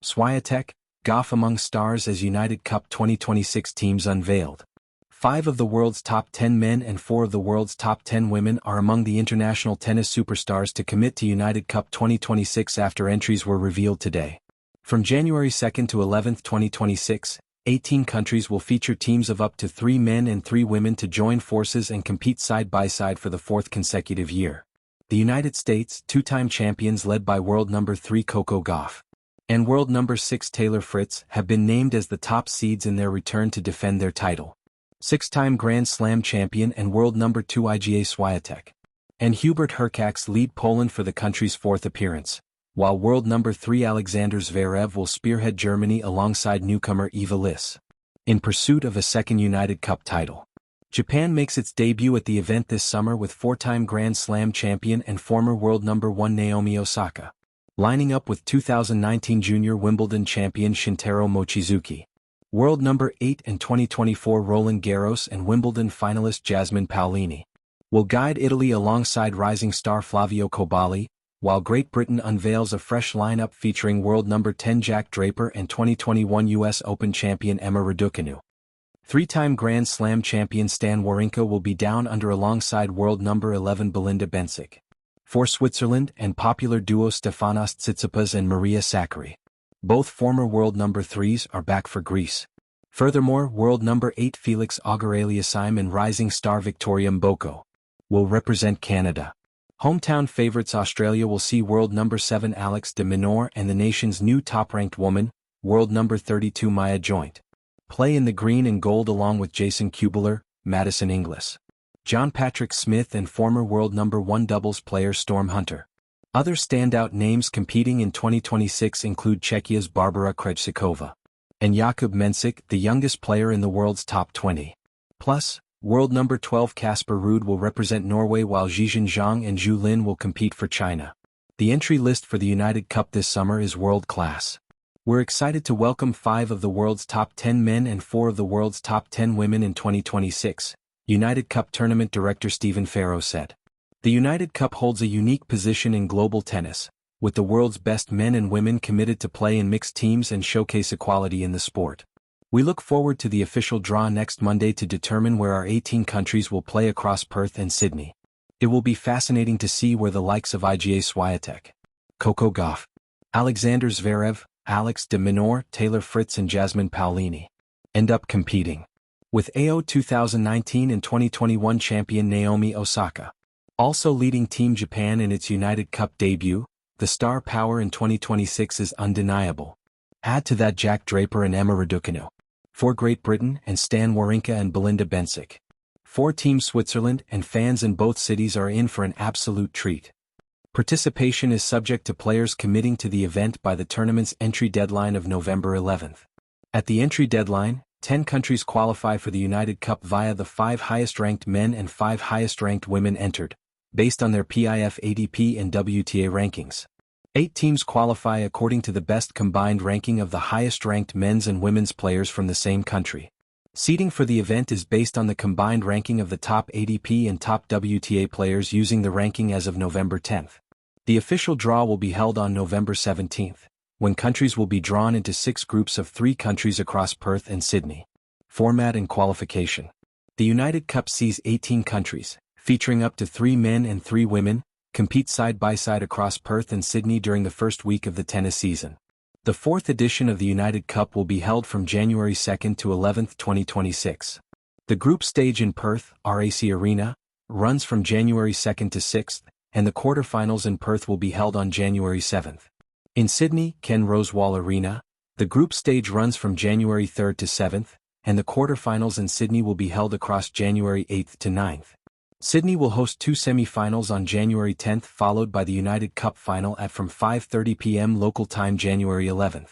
Swiatek Gauff among stars as United Cup 2026 teams unveiled. 5 of the world's top 10 men and 4 of the world's top 10 women are among the international tennis superstars to commit to United Cup 2026 after entries were revealed today. From January 2 to 11, 2026, 18 countries will feature teams of up to 3 men and 3 women to join forces and compete side by side for the 4th consecutive year. The United States, 2-time champions led by world number 3 Coco Gauff and world number 6 Taylor Fritz, have been named as the top seeds in their return to defend their title. 6-time Grand Slam champion and world number 2 Iga Swiatek and Hubert Hurkacz lead Poland for the country's 4th appearance, while world number 3 Alexander Zverev will spearhead Germany alongside newcomer Eva Liss in pursuit of a 2nd United Cup title. Japan makes its debut at the event this summer with 4-time Grand Slam champion and former world number 1 Naomi Osaka lining up with 2019 Junior Wimbledon champion Shintaro Mochizuki, world number 8 and 2024 Roland Garros and Wimbledon finalist Jasmine Paolini will guide Italy alongside rising star Flavio Cobolli, while Great Britain unveils a fresh lineup featuring world number 10 Jack Draper and 2021 US Open champion Emma Raducanu. 3-time Grand Slam champion Stan Wawrinka will be down under alongside world number 11 Belinda Bencic for Switzerland and popular duo Stefanos Tsitsipas and Maria Sakkari. Both former world number 3s are back for Greece. Furthermore, world number 8 Felix Auger-Aliassime and rising star Victoria Mboko will represent Canada. Hometown favorites Australia will see world number 7 Alex de Minaur and the nation's new top-ranked woman, world number 32 Maya Joint, play in the green and gold along with Jason Kubler, Madison Inglis, John Patrick Smith and former world number 1 doubles player Storm Hunter. Other standout names competing in 2026 include Czechia's Barbara Krejcikova and Jakub Mensik, the youngest player in the world's top 20. Plus, world number 12 Casper Ruud will represent Norway while Zhizhen Zhang and Zhu Lin will compete for China. The entry list for the United Cup this summer is world-class. We're excited to welcome 5 of the world's top 10 men and 4 of the world's top 10 women in 2026, United Cup Tournament Director Stephen Farrow said. The United Cup holds a unique position in global tennis, with the world's best men and women committed to play in mixed teams and showcase equality in the sport. We look forward to the official draw next Monday to determine where our 18 countries will play across Perth and Sydney. It will be fascinating to see where the likes of Iga Swiatek, Coco Gauff, Alexander Zverev, Alex de Minaur, Taylor Fritz and Jasmine Paolini end up competing, with AO 2019 and 2021 champion Naomi Osaka also leading Team Japan in its United Cup debut. The star power in 2026 is undeniable. Add to that Jack Draper and Emma Raducanu for Great Britain and Stan Wawrinka and Belinda Bencic for Team Switzerland, and fans in both cities are in for an absolute treat. Participation is subject to players committing to the event by the tournament's entry deadline of November 11th. At the entry deadline, 10 countries qualify for the United Cup via the 5 highest-ranked men and 5 highest-ranked women entered, based on their PIF ADP and WTA rankings. 8 teams qualify according to the best combined ranking of the highest-ranked men's and women's players from the same country. Seeding for the event is based on the combined ranking of the top ADP and top WTA players using the ranking as of November 10th. The official draw will be held on November 17th, when countries will be drawn into 6 groups of 3 countries across Perth and Sydney. Format and qualification. The United Cup sees 18 countries, featuring up to 3 men and 3 women, compete side by side across Perth and Sydney during the first week of the tennis season. The 4th edition of the United Cup will be held from January 2 to 11, 2026. The group stage in Perth, RAC Arena, runs from January 2 to 6, and the quarterfinals in Perth will be held on January 7. In Sydney, Ken Rosewall Arena, the group stage runs from January 3 to 7, and the quarterfinals in Sydney will be held across January 8 to 9. Sydney will host 2 semi-finals on January 10, followed by the United Cup final at from 5:30 p.m. local time January 11.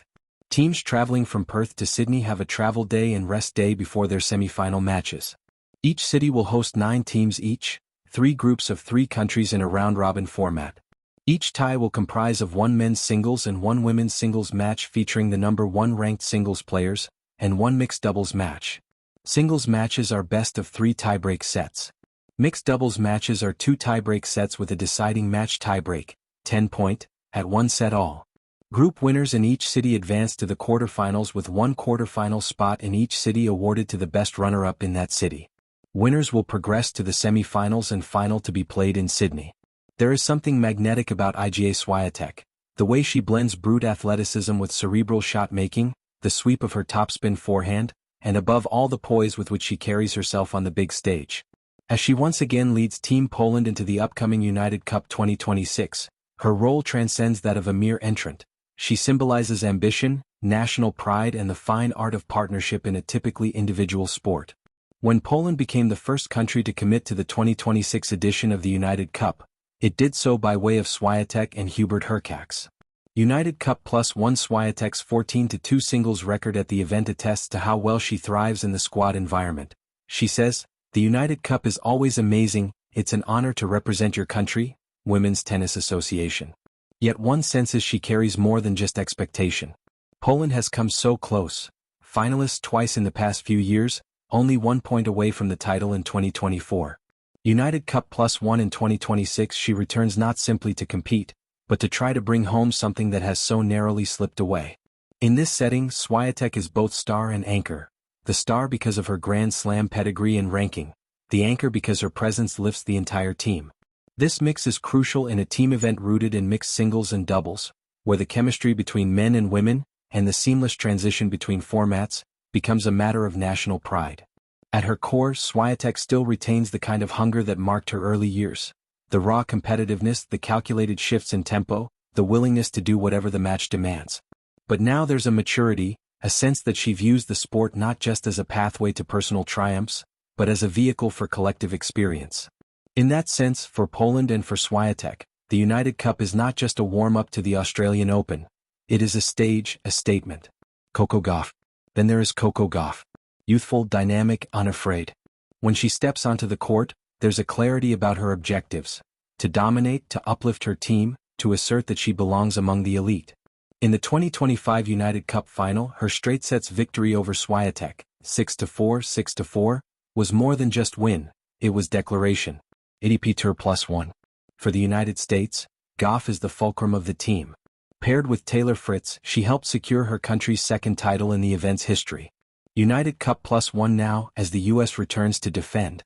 Teams traveling from Perth to Sydney have a travel day and rest day before their semi-final matches. Each city will host 9 teams each, 3 groups of 3 countries in a round-robin format. Each tie will comprise of 1 men's singles and 1 women's singles match featuring the number 1 ranked singles players, and 1 mixed doubles match. Singles matches are best of 3 tiebreak sets. Mixed doubles matches are 2 tiebreak sets with a deciding match tiebreak, 10-point, at 1 set all. Group winners in each city advance to the quarterfinals with one quarterfinal spot in each city awarded to the best runner-up in that city. Winners will progress to the semi-finals and final to be played in Sydney. There is something magnetic about Iga Swiatek, the way she blends brute athleticism with cerebral shot-making, the sweep of her topspin forehand, and above all the poise with which she carries herself on the big stage. As she once again leads Team Poland into the upcoming United Cup 2026, her role transcends that of a mere entrant. She symbolizes ambition, national pride and the fine art of partnership in a typically individual sport. When Poland became the first country to commit to the 2026 edition of the United Cup, it did so by way of Swiatek and Hubert Hurkacz. United Cup Plus One. Swiatek's 14-2 singles record at the event attests to how well she thrives in the squad environment. She says, "The United Cup is always amazing, it's an honor to represent your country, Women's Tennis Association." Yet one senses she carries more than just expectation. Poland has come so close, finalists twice in the past few years, only 1 point away from the title in 2024. United Cup Plus One in 2026 she returns not simply to compete, but to try to bring home something that has so narrowly slipped away. In this setting, Swiatek is both star and anchor. The star because of her Grand Slam pedigree and ranking, the anchor because her presence lifts the entire team. This mix is crucial in a team event rooted in mixed singles and doubles, where the chemistry between men and women, and the seamless transition between formats, becomes a matter of national pride. At her core, Swiatek still retains the kind of hunger that marked her early years. The raw competitiveness, the calculated shifts in tempo, the willingness to do whatever the match demands. But now there's a maturity, a sense that she views the sport not just as a pathway to personal triumphs, but as a vehicle for collective experience. In that sense, for Poland and for Swiatek, the United Cup is not just a warm-up to the Australian Open. It is a stage, a statement. Coco Gauff. Then there is Coco Gauff. Youthful, dynamic, unafraid. When she steps onto the court, there's a clarity about her objectives. To dominate, to uplift her team, to assert that she belongs among the elite. In the 2025 United Cup final, her straight sets victory over Swiatek, 6-4, 6-4, was more than just win, it was declaration. ATP Tour Plus One. For the United States, Gauff is the fulcrum of the team. Paired with Taylor Fritz, she helped secure her country's second title in the event's history. United Cup Plus One now, as the U.S. returns to defend,